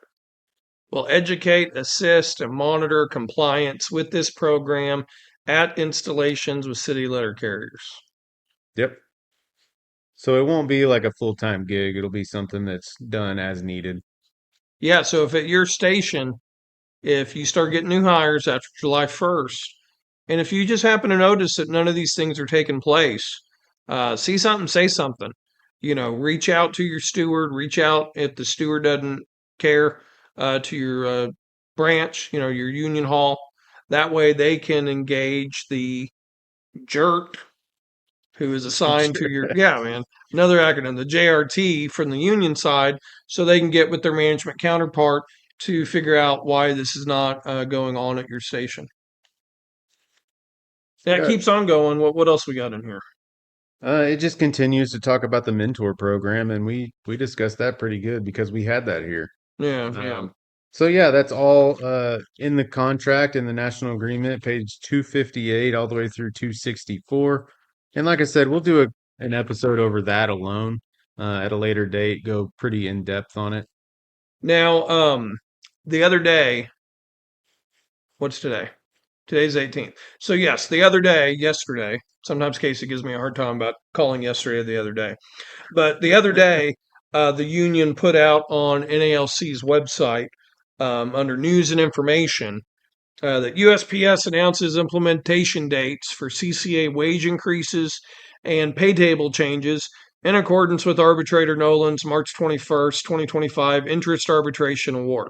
will educate, assist, and monitor compliance with this program at installations with city letter carriers. Yep. So it won't be like a full time gig. It'll be something that's done as needed. Yeah, so if at your station, if you start getting new hires after July 1st, and if you just happen to notice that none of these things are taking place, see something, say something. Reach out to your steward, reach out if the steward doesn't care to your branch, your union hall. That way they can engage the jerk who is assigned to your, yeah, man, another acronym, the JRT from the union side, so they can get with their management counterpart to figure out why this is not going on at your station. Yeah, it Yeah. keeps on going. What else we got in here? It just continues to talk about the mentor program, and we discussed that pretty good because we had that here. Yeah, yeah. Um, so yeah, that's all in the contract in the national agreement, page 258 all the way through 264. And like I said, we'll do an episode over that alone at a later date, go pretty in depth on it. Now, the other day, what's today? Today's 18th. So yes, the other day, yesterday. Sometimes Casey gives me a hard time about calling yesterday or the other day. But the other day, the union put out on NALC's website under news and information that USPS announces implementation dates for CCA wage increases and pay table changes in accordance with arbitrator Nolan's March 21st, 2025 interest arbitration award.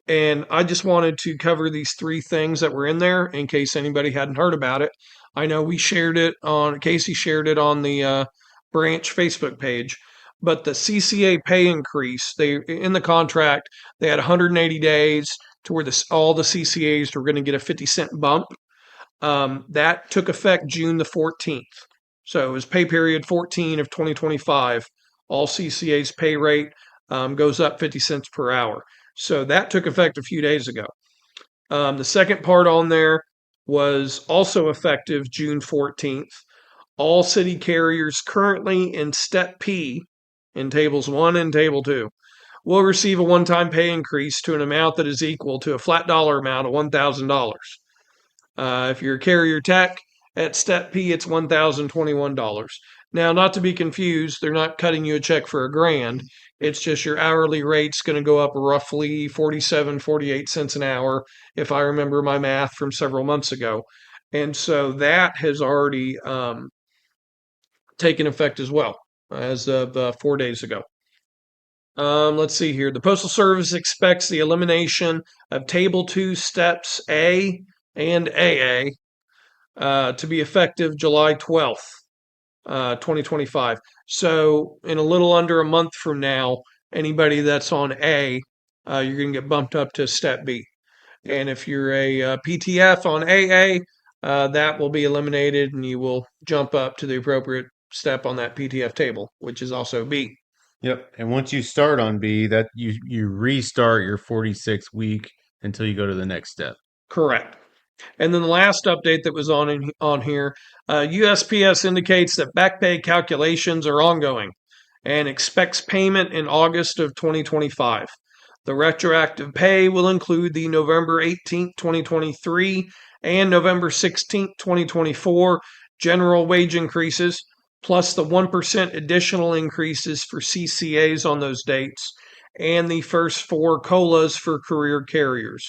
And I just wanted to cover these three things that were in there in case anybody hadn't heard about it. I know we shared it on, Casey shared it on the branch Facebook page, but the CCA pay increase, they in the contract, they had 180 days to where all the CCAs were going to get a 50-cent bump. That took effect June the 14th. So it was pay period 14 of 2025. All CCA's pay rate goes up 50 cents per hour. So that took effect a few days ago. The second part on there was also effective June 14th. All city carriers currently in Step P in Tables 1 and Table 2 will receive a one time pay increase to an amount that is equal to a flat dollar amount of $1,000. If you're a carrier tech at Step P, it's $1,021. Now, not to be confused, they're not cutting you a check for a grand. It's just your hourly rate's going to go up roughly 47, 48 cents an hour, if I remember my math from several months ago. And so that has already taken effect as well as of 4 days ago. Let's see here. The Postal Service expects the elimination of Table 2 Steps A and AA to be effective July 12th, 2025. So, in a little under a month from now, anybody that's on A, you're going to get bumped up to Step B. Yep. And if you're a PTF on AA, that will be eliminated and you will jump up to the appropriate step on that PTF table, which is also B. Yep. And once you start on B, that you restart your 46 week until you go to the next step. Correct. And then the last update that was on here, USPS indicates that back pay calculations are ongoing and expects payment in August of 2025. The retroactive pay will include the November 18th, 2023 and November 16th, 2024 general wage increases, plus the 1% additional increases for CCAs on those dates, and the first four COLAs for career carriers.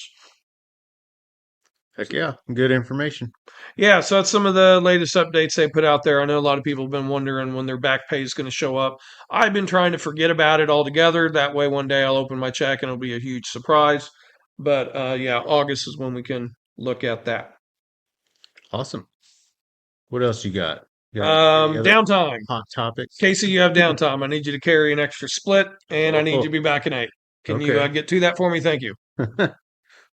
Heck yeah, good information. Yeah, so that's some of the latest updates they put out there. I know a lot of people have been wondering when their back pay is going to show up. I've been trying to forget about it altogether. That way, one day I'll open my check and it'll be a huge surprise. But yeah, August is when we can look at that. Awesome. What else you got? Got any other Downtime. hot topics? Casey, you have downtime. I need you to carry an extra split, and I need you to Oh, be back in 8. Can you okay. get to that for me? Thank you.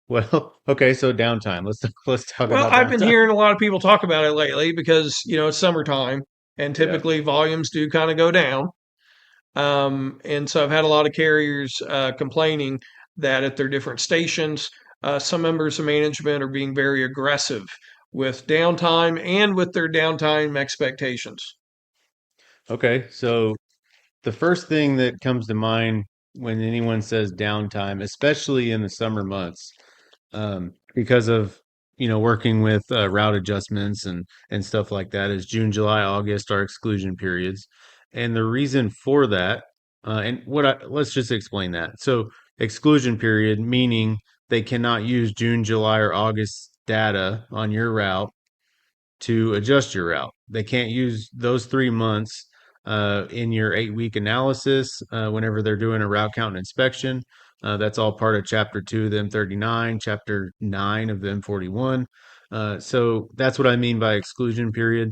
Well, okay, so downtime. Let's talk Well, about I've been downtime. hearing a lot of people talk about it lately because it's summertime, and Yeah. typically volumes do kind of go down. And so I've had a lot of carriers complaining that at their different stations, some members of management are being very aggressive with downtime and with their downtime expectations. Okay, so the first thing that comes to mind when anyone says downtime, especially in the summer months, because of working with route adjustments and stuff like that, is June, July, August are exclusion periods, and the reason for that, let's just explain that. So exclusion period meaning they cannot use June, July, or August data on your route to adjust your route. They can't use those 3 months in your 8 week analysis whenever they're doing a route count and inspection. That's all part of Chapter 2 of the M-39, Chapter 9 of the M-41. So that's what I mean by exclusion period.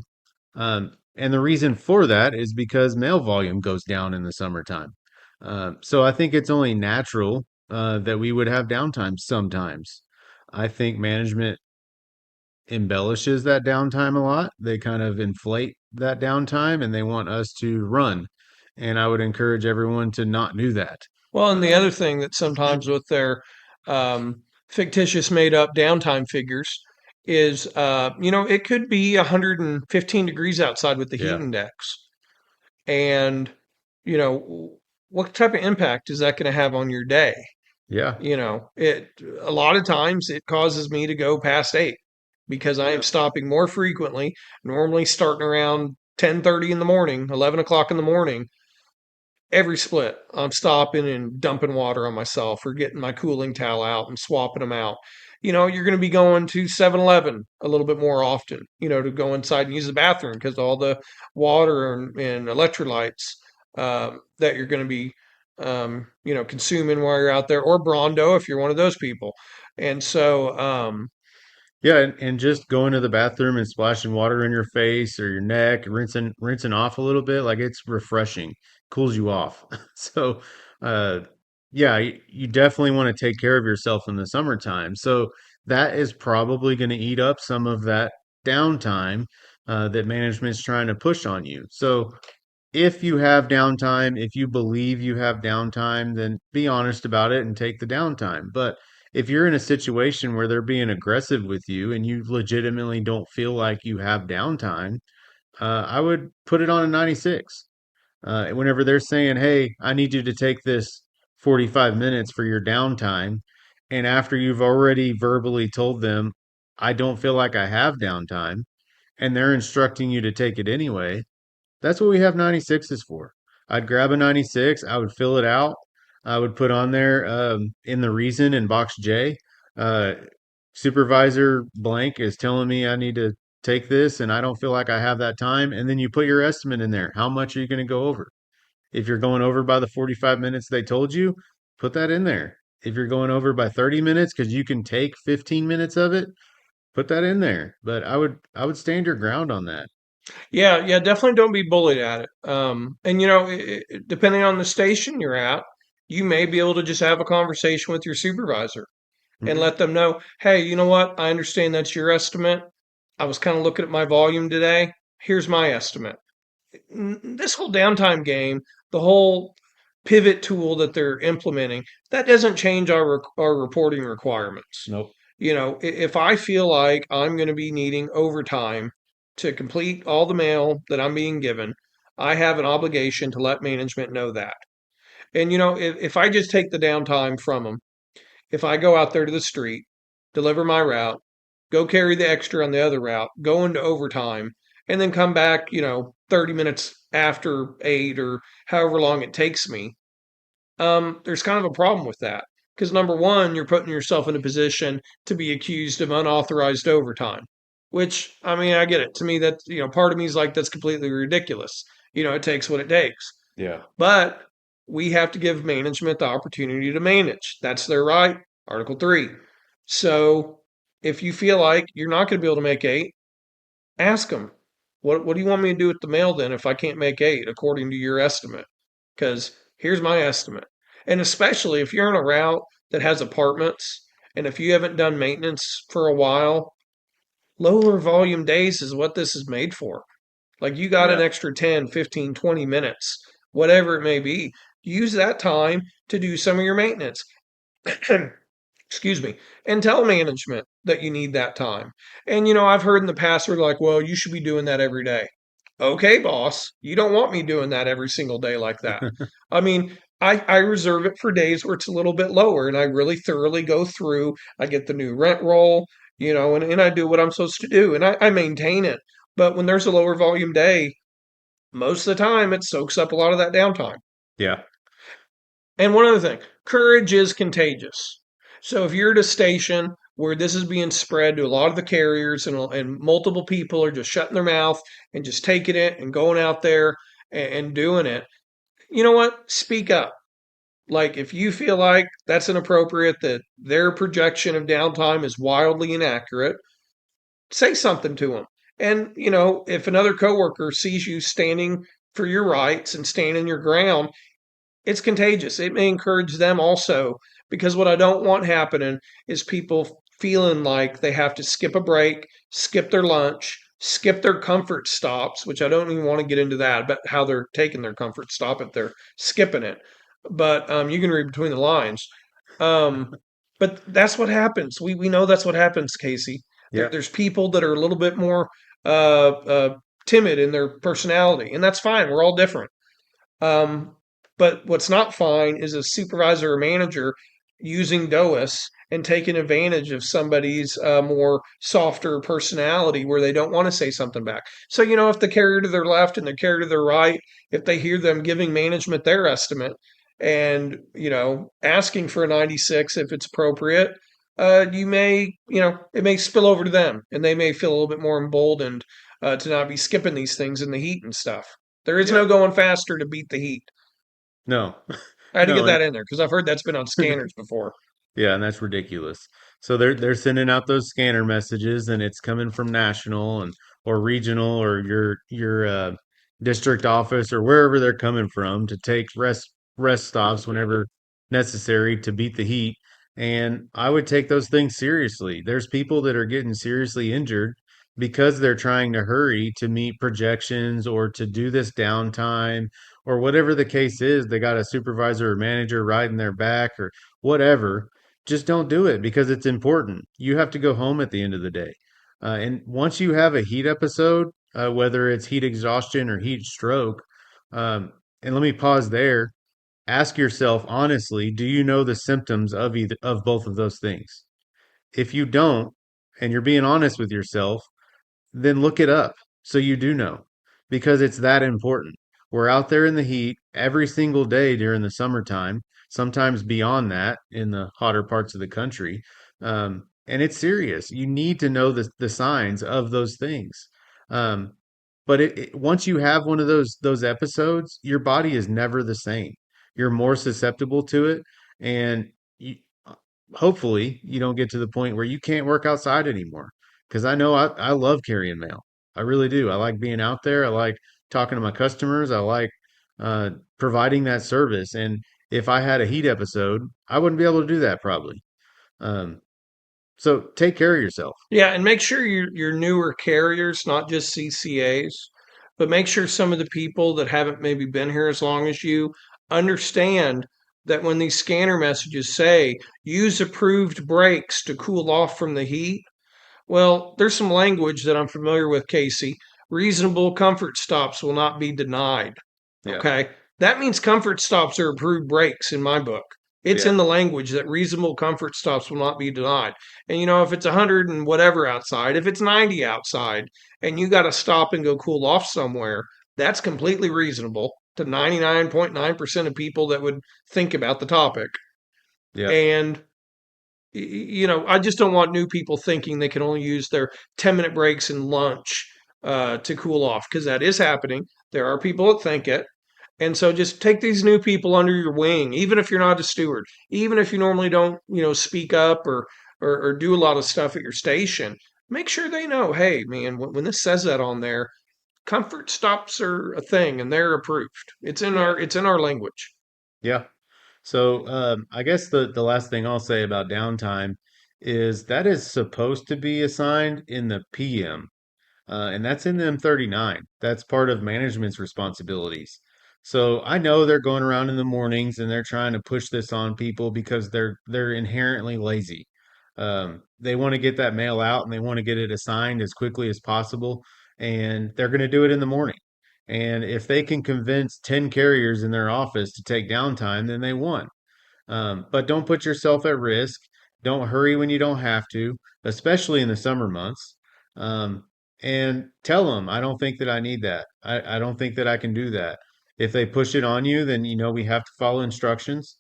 And the reason for that is because mail volume goes down in the summertime. So I think it's only natural that we would have downtime sometimes. I think management embellishes that downtime a lot. They kind of inflate that downtime and they want us to run. And I would encourage everyone to not do that. Well, and the Um, other thing that sometimes with their fictitious made up downtime figures is, it could be 115 degrees outside with the heat yeah, index. And, what type of impact is that going to have on your day? yeah, It a lot of times it causes me to go past 8 because I am yeah. stopping more frequently, normally starting around 10:30 in the morning, 11 o'clock in the morning. Every split, I'm stopping and dumping water on myself or getting my cooling towel out and swapping them out. You're going to be going to 7-Eleven a little bit more often, to go inside and use the bathroom because all the water and electrolytes that you're going to be, consuming while you're out there, or Brondo if you're one of those people. And so, Yeah, and just going to the bathroom and splashing water in your face or your neck, rinsing off a little bit, like it's refreshing, cools you off. So, uh, yeah, you definitely want to take care of yourself in the summertime. So that is probably going to eat up some of that downtime that management's trying to push on you. So if you have downtime, if you believe you have downtime, then be honest about it and take the downtime. But if you're in a situation where they're being aggressive with you and you legitimately don't feel like you have downtime, I would put it on a 96. Whenever they're saying, hey, I need you to take this 45 minutes for your downtime, and after you've already verbally told them, I don't feel like I have downtime, and they're instructing you to take it anyway, that's what we have 96s for. I'd grab a 96, I would fill it out. I would put on there in the reason in box J, uh, supervisor blank is telling me I need to take this and I don't feel like I have that time. And then you put your estimate in there. How much are you going to go over? If you're going over by the 45 minutes they told you, put that in there. If you're going over by 30 minutes because you can take 15 minutes of it, put that in there. But I would stand your ground on that. Yeah, yeah, definitely don't be bullied at it. And depending on the station you're at, you may be able to just have a conversation with your supervisor and Mhm. let them know, hey, you know what? I understand that's your estimate. I was kind of looking at my volume today. Here's my estimate. This whole downtime game, the whole pivot tool that they're implementing, that doesn't change our reporting requirements. Nope. If I feel like I'm going to be needing overtime to complete all the mail that I'm being given, I have an obligation to let management know that. And if I just take the downtime from them, if I go out there to the street, deliver my route, go carry the extra on the other route, go into overtime, and then come back, 30 minutes after 8 or however long it takes me, there's kind of a problem with that. Because number one, you're putting yourself in a position to be accused of unauthorized overtime, which, I mean, I get it. To me, that, part of me is like, that's completely ridiculous. It takes what it takes. Yeah. But we have to give management the opportunity to manage. That's their right. Article 3. So if you feel like you're not going to be able to make 8, ask them, what do you want me to do with the mail then if I can't make 8 according to your estimate? Because here's my estimate. And especially if you're on a route that has apartments and if you haven't done maintenance for a while, lower volume days is what this is made for. Like you got an Yeah. extra 10, 15, 20 minutes, whatever it may be. Use that time to do some of your maintenance. Excuse me, and tell management that you need that time. And I've heard in the past where they're like, well, you should be doing that every day. Okay, boss, you don't want me doing that every single day like that. I mean, I reserve it for days where it's a little bit lower and I really thoroughly go through. I get the new rent roll, and I do what I'm supposed to do and I maintain it. But when there's a lower volume day, most of the time it soaks up a lot of that downtime. Yeah. And one other thing, courage is contagious. So if you're at a station where this is being spread to a lot of the carriers and multiple people are just shutting their mouth and just taking it and going out there and doing it, you know what? Speak up. Like if you feel like that's inappropriate, that their projection of downtime is wildly inaccurate, say something to them. And if another coworker sees you standing for your rights and standing your ground, it's contagious. It may encourage them also because what I don't want happening is people feeling like they have to skip a break, skip their lunch, skip their comfort stops, which I don't even want to get into that, but how they're taking their comfort stop if they're skipping it. But you can read between the lines. Um, but that's what happens. We know that's what happens, Casey. Yeah. There's people that are a little bit more timid in their personality, and that's fine. We're all different. Um, but what's not fine is a supervisor or manager using DOS and taking advantage of somebody's more softer personality where they don't want to say something back. So, if the carrier to their left and the carrier to their right, if they hear them giving management their estimate and, asking for a 96 if it's appropriate, it may spill over to them and they may feel a little bit more emboldened to not be skipping these things in the heat and stuff. There is Yeah. no going faster to beat the heat. No. I had to get No, that in there because I've heard that's been on scanners before. yeah, and that's ridiculous. So they're sending out those scanner messages, and it's coming from national and or regional or your district office or wherever they're coming from to take rest stops whenever necessary to beat the heat. And I would take those things seriously. There's people that are getting seriously injured because they're trying to hurry to meet projections or to do this downtime or whatever the case is. They got a supervisor or manager riding their back or whatever. Just don't do it because it's important. You have to go home at the end of the day. And once you have a heat episode, whether it's heat exhaustion or heat stroke, and let me pause there. Ask yourself honestly, do you know the symptoms of either of both of those things? If you don't, and you're being honest with yourself, then look it up so you do know because it's that important. We're out there in the heat every single day during the summertime, sometimes beyond that in the hotter parts of the country. And it's serious. You need to know the signs of those things. Um, But once you have one of those episodes, your body is never the same. You're more susceptible to it, and you, uh, hopefully you don't get to the point where you can't work outside anymore. Because I know I love carrying mail. I really do. I like being out there. I like talking to my customers. I like providing that service. And if I had a heat episode, I wouldn't be able to do that probably. Um, so take care of yourself. Yeah, and make sure your newer carriers, not just CCAs, but make sure some of the people that haven't maybe been here as long as you understand that when these scanner messages say use approved brakes to cool off from the heat, well, there's some language that I'm familiar with, Casey. Reasonable comfort stops will not be denied. Yeah. Okay. That means comfort stops are approved breaks in my book. It's Yeah. in the language that reasonable comfort stops will not be denied. And if it's 100 and whatever outside, if it's 90 outside, and you got to stop and go cool off somewhere, that's completely reasonable to 99.9% of people that would think about the topic. Yeah. And I just don't want new people thinking they can only use their 10-minute breaks and lunch to cool off, because that is happening. There are people that think it. And so just take these new people under your wing, even if you're not a steward, even if you normally don't, speak up or do a lot of stuff at your station. Make sure they know, hey, man, when this says that on there, comfort stops are a thing and they're approved. Yeah. It's in our language. Yeah. So I guess the last thing I'll say about downtime is that is supposed to be assigned in the PM, and that's in the M-39. That's part of management's responsibilities. So I know they're going around in the mornings and they're trying to push this on people because they're inherently lazy. They want to get that mail out and they want to get it assigned as quickly as possible, and they're going to do it in the morning. And if they can convince 10 carriers in their office to take downtime, then they won. But don't put yourself at risk. Don't hurry when you don't have to, especially in the summer months. Um, and tell them, I don't think that I need that. I don't think that I can do that. If they push it on you, then we have to follow instructions.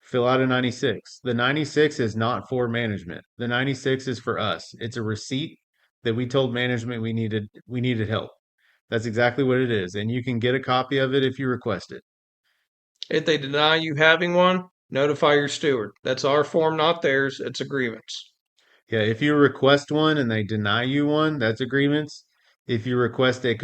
Fill out a 96. The 96 is not for management. The 96 is for us. It's a receipt that we told management we needed help. That's exactly what it is. And you can get a copy of it if you request it. If they deny you having one, notify your steward. That's our form, not theirs. It's a grievance. Yeah, if you request one and they deny you one, that's agreements. If you request a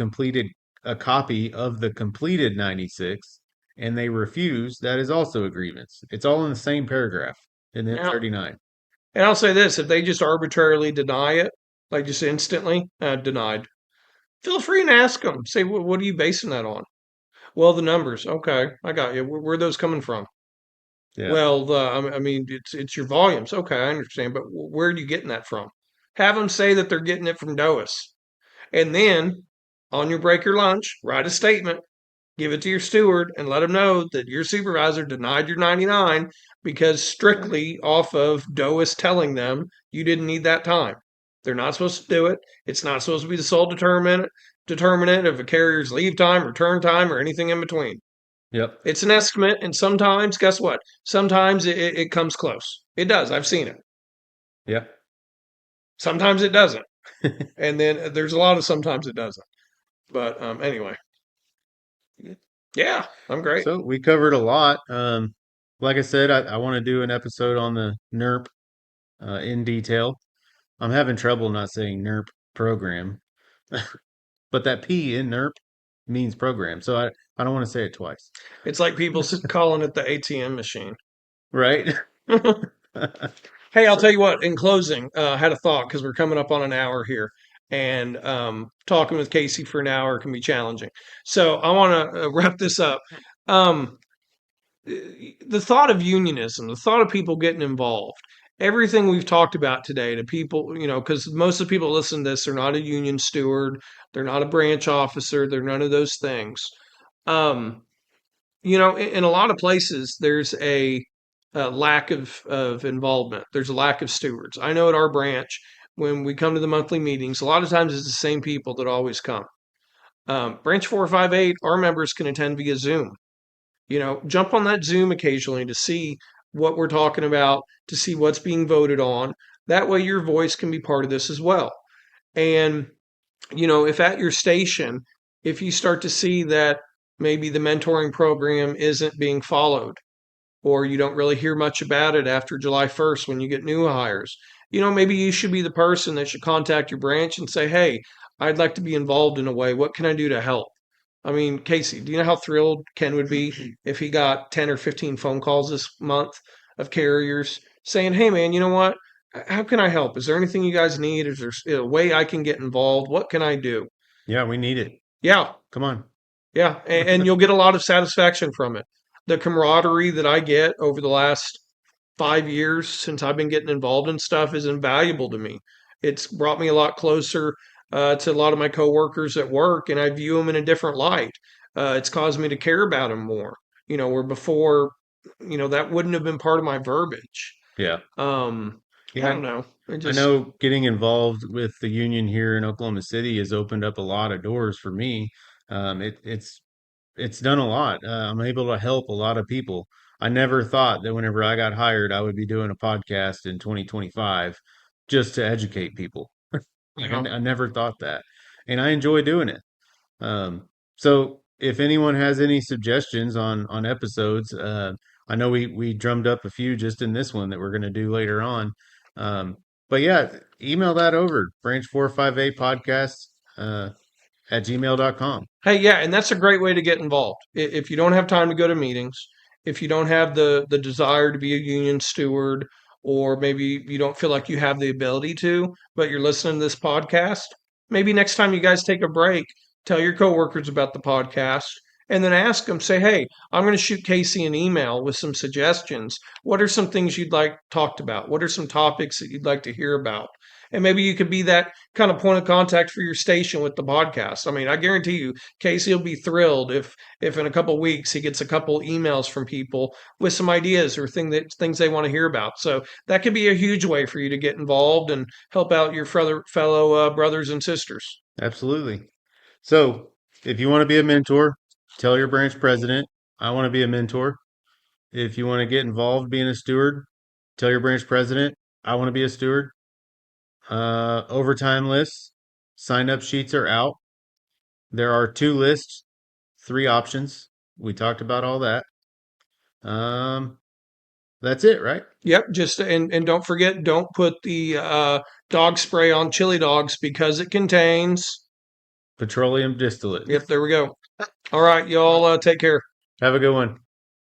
copy of the completed 96 and they refuse, that is also agreements. It's all in the same paragraph in the Now, 39. and I'll say this: if they just arbitrarily deny it, like just instantly denied, feel free and ask them. Say, what are you basing that on? Well, the numbers. Okay, I got you. Where are those coming from? Yeah. Well, I mean, it's your volumes. Okay, I understand, but where are you getting that from? Have them say that they're getting it from DOAS, and then on your break or lunch, write a statement, give it to your steward, and let them know that your supervisor denied your 99 because strictly off of DOAS telling them you didn't need that time. They're not supposed to do it. It's not supposed to be the sole determinant of a carrier's leave time, return time, or anything in between. Yep. It's an estimate, and sometimes, guess what? Sometimes it comes close. It does. I've seen it. Yep. Sometimes it doesn't. And then there's a lot of sometimes it doesn't. But anyway, yeah, I'm great. So we covered a lot. Like I said, I want to do an episode on the NERP in detail. I'm having trouble not saying NERP program, but that P in NERP means program. So I don't want to say it twice. It's like people calling it the ATM machine. Right? Hey, I'll tell you what, in closing, I had a thought because we're coming up on an hour here. And talking with Casey for an hour can be challenging. So I want to wrap this up. Um, the thought of unionism, the thought of people getting involved, everything we've talked about today to people, because most of the people listen to this are not a union steward, they're not a branch officer, they're none of those things. Um, in a lot of places, there's a lack of involvement. There's a lack of stewards. I know at our branch, when we come to the monthly meetings, a lot of times it's the same people that always come. Branch 458, our members can attend via Zoom. Jump on that Zoom occasionally to see what we're talking about, to see what's being voted on. That way, your voice can be part of this as well. And if at your station if you start to see that maybe the mentoring program isn't being followed, or you don't really hear much about it after July 1st when you get new hires. Maybe you should be the person that should contact your branch and say, hey, I'd like to be involved in a way. What can I do to help? I mean, Casey, do you know how thrilled Ken would be if he got 10 or 15 phone calls this month of carriers saying, hey, man, you know what? How can I help? Is there anything you guys need? Is there a way I can get involved? What can I do? Yeah, we need it. Yeah, Come on. yeah, and you'll get a lot of satisfaction from it. The camaraderie that I get over the last 5 years since I've been getting involved in stuff is invaluable to me. It's brought me a lot closer to a lot of my coworkers at work, and I view them in a different light. It's caused me to care about them more. Where before, that wouldn't have been part of my verbiage. Yeah. Um, I Yeah. don't know. It I just know getting involved with the union here in Oklahoma City has opened up a lot of doors for me. It's done a lot. I'm able to help a lot of people. I never thought that whenever I got hired, I would be doing a podcast in 2025 just to educate people. you Like know, I never thought that, and I enjoy doing it. So if anyone has any suggestions on episodes, I know we drummed up a few just in this one that we're going to do later on. Um, but yeah, email that over branch458 podcast at gmail.com. hey, yeah, and that's a great way to get involved. If you don't have time to go to meetings, if you don't have the desire to be a union steward, or maybe you don't feel like you have the ability to, but you're listening to this podcast, maybe next time you guys take a break, tell your coworkers about the podcast, and then ask them, say, hey, I'm going to shoot Casey an email with some suggestions. What are some things you'd like talked about? What are some topics that you'd like to hear about? And maybe you could be that kind of point of contact for your station with the podcast. I mean, I guarantee you, Casey will be thrilled if in a couple of weeks he gets a couple emails from people with some ideas or things they want to hear about. So that could be a huge way for you to get involved and help out your fellow brothers and sisters. Absolutely. So if you want to be a mentor, tell your branch president, I want to be a mentor. If you want to get involved being a steward, tell your branch president, I want to be a steward. Overtime lists, sign up sheets are out. There are two lists, three options. We talked about all that. Um, that's it, right? Yep, just and don't forget, don't put the dog spray on chili dogs because it contains. Petroleum distillate. Yep, there we go. All right, y'all, take care. Have a good one.